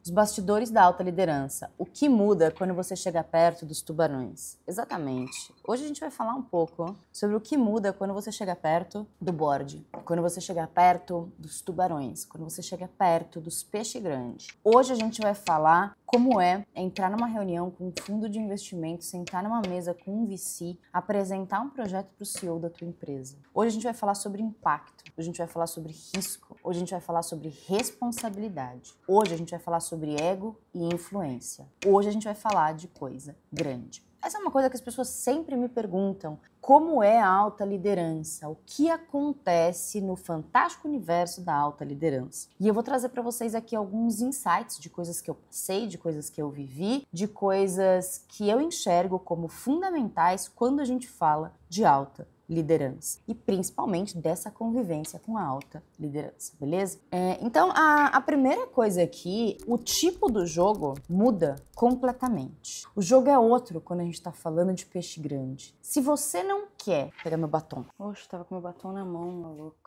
Os bastidores da alta liderança. O que muda quando você chega perto dos tubarões? Exatamente. Hoje a gente vai falar um pouco sobre o que muda quando você chega perto do board, quando você chega perto dos tubarões, quando você chega perto dos peixes grandes. Hoje a gente vai falar como é entrar numa reunião com um fundo de investimento, sentar numa mesa com um VC, apresentar um projeto para o CEO da tua empresa. Hoje a gente vai falar sobre impacto, hoje a gente vai falar sobre risco, hoje a gente vai falar sobre responsabilidade, hoje a gente vai falar sobre ego e influência, hoje a gente vai falar de coisa grande. Essa é uma coisa que as pessoas sempre me perguntam, como é a alta liderança? O que acontece no fantástico universo da alta liderança? E eu vou trazer para vocês aqui alguns insights de coisas que eu passei, de coisas que eu vivi, de coisas que eu enxergo como fundamentais quando a gente fala de alta liderança e principalmente dessa convivência com a alta liderança, beleza? Então, a primeira coisa aqui, o tipo do jogo muda completamente. O jogo é outro quando a gente tá falando de peixe grande. Se você não quer... Vou pegar meu batom. Oxe, tava com meu batom na mão, maluco.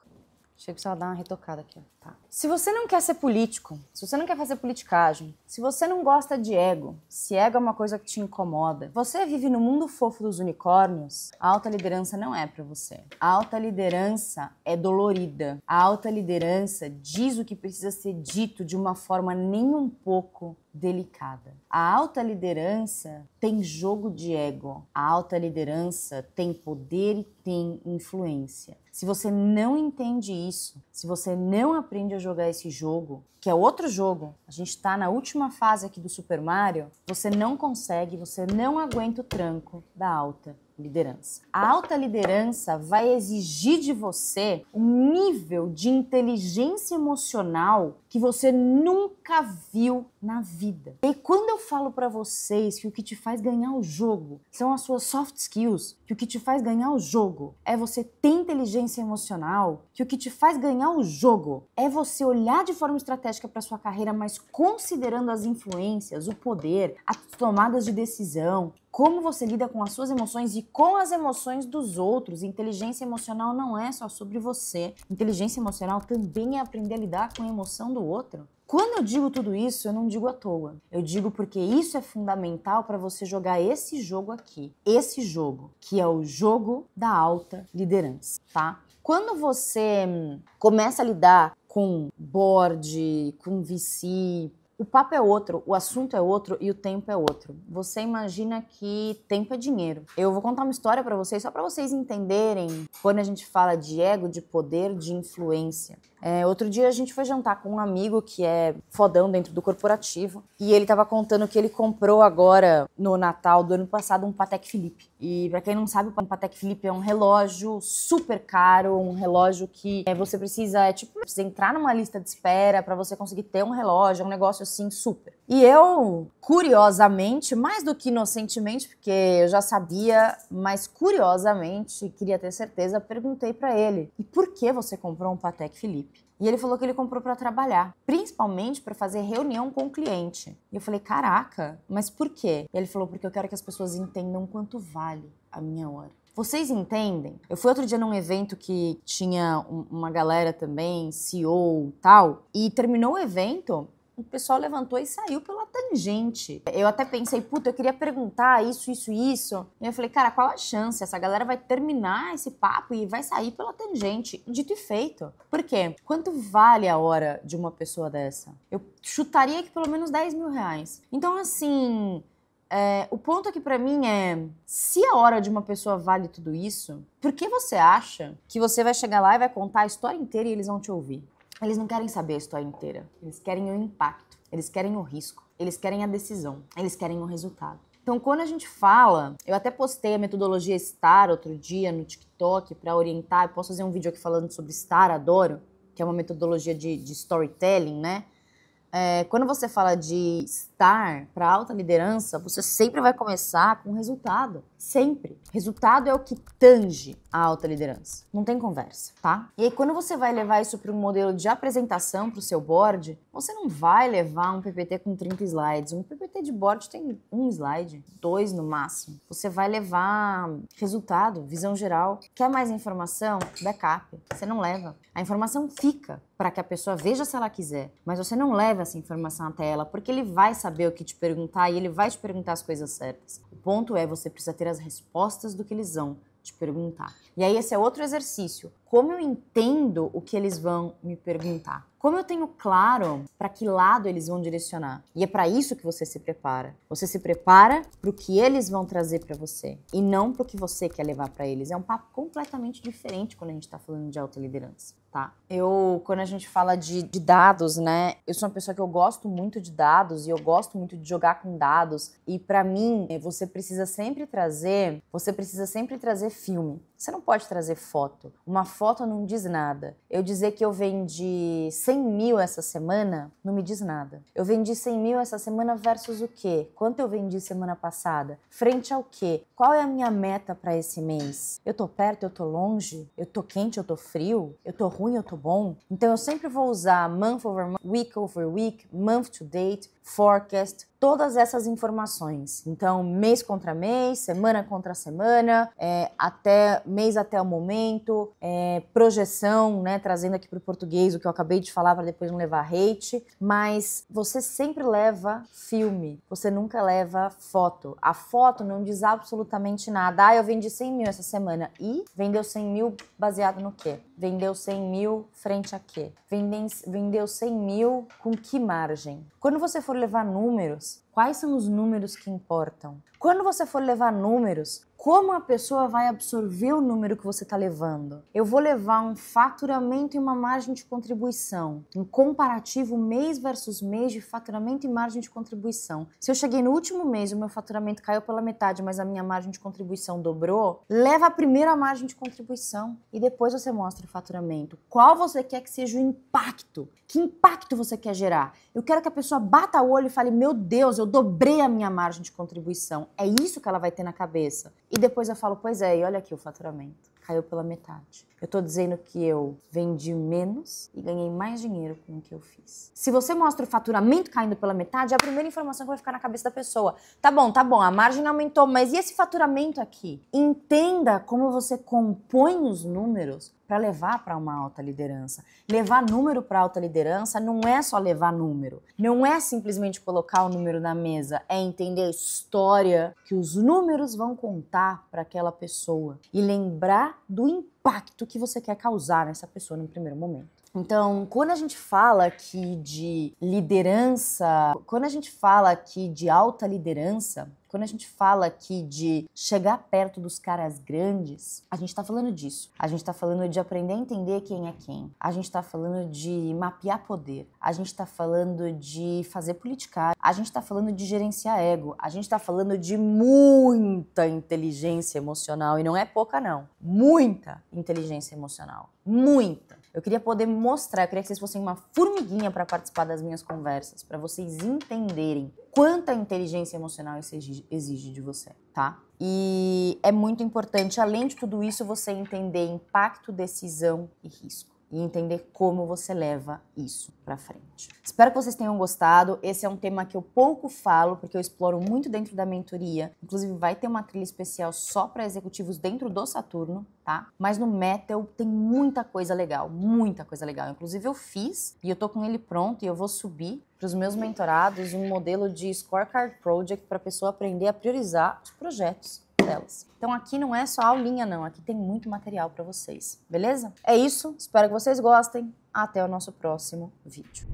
Achei que precisava dar uma retocada aqui, ó. Tá. Se você não quer ser político, se você não quer fazer politicagem, se você não gosta de ego, se ego é uma coisa que te incomoda, você vive no mundo fofo dos unicórnios, a alta liderança não é pra você. A alta liderança é dolorida. A alta liderança diz o que precisa ser dito de uma forma nem um pouco delicada. A alta liderança tem jogo de ego. A alta liderança tem poder e tem influência. Se você não entende isso, se você não aprende a jogar esse jogo, que é outro jogo, a gente tá na última fase aqui do Super Mario, você não consegue, você não aguenta o tranco da alta liderança. A alta liderança vai exigir de você um nível de inteligência emocional que você nunca viu na vida. E quando eu falo pra vocês que o que te faz ganhar o jogo são as suas soft skills, que o que te faz ganhar o jogo é você ter inteligência emocional, que o que te faz ganhar o jogo é você olhar de forma estratégica para sua carreira, mas considerando as influências, o poder, as tomadas de decisão, como você lida com as suas emoções e com as emoções dos outros. Inteligência emocional não é só sobre você. Inteligência emocional também é aprender a lidar com a emoção do outro. Quando eu digo tudo isso, eu não digo à toa. Eu digo porque isso é fundamental para você jogar esse jogo aqui. Esse jogo, que é o jogo da alta liderança, tá? Quando você começa a lidar com board, com VC, o papo é outro, o assunto é outro e o tempo é outro. Você imagina que tempo é dinheiro. Eu vou contar uma história pra vocês, só pra vocês entenderem quando a gente fala de ego, de poder, de influência. Outro dia a gente foi jantar com um amigo que é fodão dentro do corporativo e ele tava contando que ele comprou agora no Natal do ano passado um Patek Philippe. E pra quem não sabe, o Patek Philippe é um relógio super caro, um relógio que você precisa entrar numa lista de espera pra você conseguir ter um relógio, é um negócio assim super. E eu, curiosamente, mais do que inocentemente, porque eu já sabia, mas curiosamente, queria ter certeza, perguntei pra ele: e por que você comprou um Patek Philippe? E ele falou que ele comprou para trabalhar, principalmente para fazer reunião com o cliente. E eu falei: caraca, mas por quê? E ele falou: porque eu quero que as pessoas entendam quanto vale a minha hora. Vocês entendem? Eu fui outro dia num evento que tinha uma galera também, CEO e tal, e terminou o evento, o pessoal levantou e saiu pela tangente. Eu até pensei, puta, eu queria perguntar isso. E eu falei, cara, qual a chance? Essa galera vai terminar esse papo e vai sair pela tangente. Dito e feito. Por quê? Quanto vale a hora de uma pessoa dessa? Eu chutaria que pelo menos 10 mil reais. Então, assim... o ponto aqui pra mim é, se a hora de uma pessoa vale tudo isso, por que você acha que você vai chegar lá e vai contar a história inteira e eles vão te ouvir? Eles não querem saber a história inteira, eles querem o impacto, eles querem o risco, eles querem a decisão, eles querem o resultado. Então, quando a gente fala, eu até postei a metodologia STAR outro dia no TikTok pra orientar, eu posso fazer um vídeo aqui falando sobre STAR, adoro, que é uma metodologia de storytelling, né? Quando você fala de STAR para alta liderança, você sempre vai começar com resultado. Sempre. Resultado é o que tange a alta liderança. Não tem conversa, tá? E aí, quando você vai levar isso para um modelo de apresentação para o seu board, você não vai levar um PPT com 30 slides. Um PPT de board tem 1 slide, 2 no máximo. Você vai levar resultado, visão geral. Quer mais informação? Backup. Você não leva. A informação fica para que a pessoa veja se ela quiser, mas você não leva essa informação até ela, porque ele vai saber o que te perguntar e ele vai te perguntar as coisas certas. O ponto é, você precisa ter as respostas do que eles vão te perguntar. E aí esse é outro exercício. Como eu entendo o que eles vão me perguntar? Como eu tenho claro para que lado eles vão direcionar? E é para isso que você se prepara. Você se prepara para o que eles vão trazer para você e não para o que você quer levar para eles. É um papo completamente diferente quando a gente está falando de alta liderança, tá? Quando a gente fala de dados, né? Eu sou uma pessoa que eu gosto muito de dados e eu gosto muito de jogar com dados. E para mim, você precisa sempre trazer filme. Você não pode trazer foto. Uma foto não diz nada. Eu dizer que eu vendi 100 mil essa semana, não me diz nada. Eu vendi 100 mil essa semana versus o quê? Quanto eu vendi semana passada? Frente ao quê? Qual é a minha meta para esse mês? Eu tô perto, eu tô longe? Eu tô quente, eu tô frio? Eu tô ruim, eu tô bom? Então eu sempre vou usar month over week, month to date, forecast, todas essas informações. Então, mês contra mês, semana contra semana, mês até o momento, projeção, né, trazendo aqui para o português o que eu acabei de falar para depois não levar hate, mas você sempre leva filme, você nunca leva foto. A foto não diz absolutamente nada. Ah, eu vendi 100 mil essa semana. E vendeu 100 mil baseado no quê? Vendeu 100 mil frente a quê? Vendeu 100 mil com que margem? Quando você for levar números, quais são os números que importam? Quando você for levar números, como a pessoa vai absorver o número que você está levando? Eu vou levar um faturamento e uma margem de contribuição, um comparativo mês versus mês de faturamento e margem de contribuição. Se eu cheguei no último mês e o meu faturamento caiu pela metade, mas a minha margem de contribuição dobrou, leva primeiro a margem de contribuição e depois você mostra o faturamento. Qual você quer que seja o impacto? Que impacto você quer gerar? Eu quero que a pessoa bata o olho e fale, meu Deus, eu dobrei a minha margem de contribuição. É isso que ela vai ter na cabeça. E depois eu falo, pois é, e olha aqui o faturamento. Caiu pela metade. Eu tô dizendo que eu vendi menos e ganhei mais dinheiro com o que eu fiz. Se você mostra o faturamento caindo pela metade, é a primeira informação que vai ficar na cabeça da pessoa. Tá bom, a margem aumentou, mas e esse faturamento aqui? Entenda como você compõe os números para levar para uma alta liderança. Levar número para alta liderança não é só levar número. Não é simplesmente colocar o número na mesa. É entender a história que os números vão contar para aquela pessoa. E lembrar do impacto que você quer causar nessa pessoa no primeiro momento. Então, quando a gente fala aqui de liderança, quando a gente fala aqui de alta liderança, quando a gente fala aqui de chegar perto dos caras grandes, a gente tá falando disso. A gente tá falando de aprender a entender quem é quem. A gente tá falando de mapear poder. A gente tá falando de fazer politicagem. A gente tá falando de gerenciar ego. A gente tá falando de muita inteligência emocional. E não é pouca, não. Muita inteligência emocional. Muita. Eu queria poder mostrar, eu queria que vocês fossem uma formiguinha para participar das minhas conversas, para vocês entenderem quanta inteligência emocional isso exige de você, tá? E é muito importante, além de tudo isso, você entender impacto, decisão e risco. E entender como você leva isso pra frente. Espero que vocês tenham gostado. Esse é um tema que eu pouco falo, porque eu exploro muito dentro da mentoria. Inclusive, vai ter uma trilha especial só para executivos dentro do Saturno, tá? Mas no Metal tem muita coisa legal, muita coisa legal. Inclusive, eu fiz e eu tô com ele pronto e eu vou subir para os meus mentorados um modelo de Scorecard Project para a pessoa aprender a priorizar os projetos delas. Então aqui não é só aulinha não, aqui tem muito material para vocês, beleza? É isso, espero que vocês gostem, até o nosso próximo vídeo.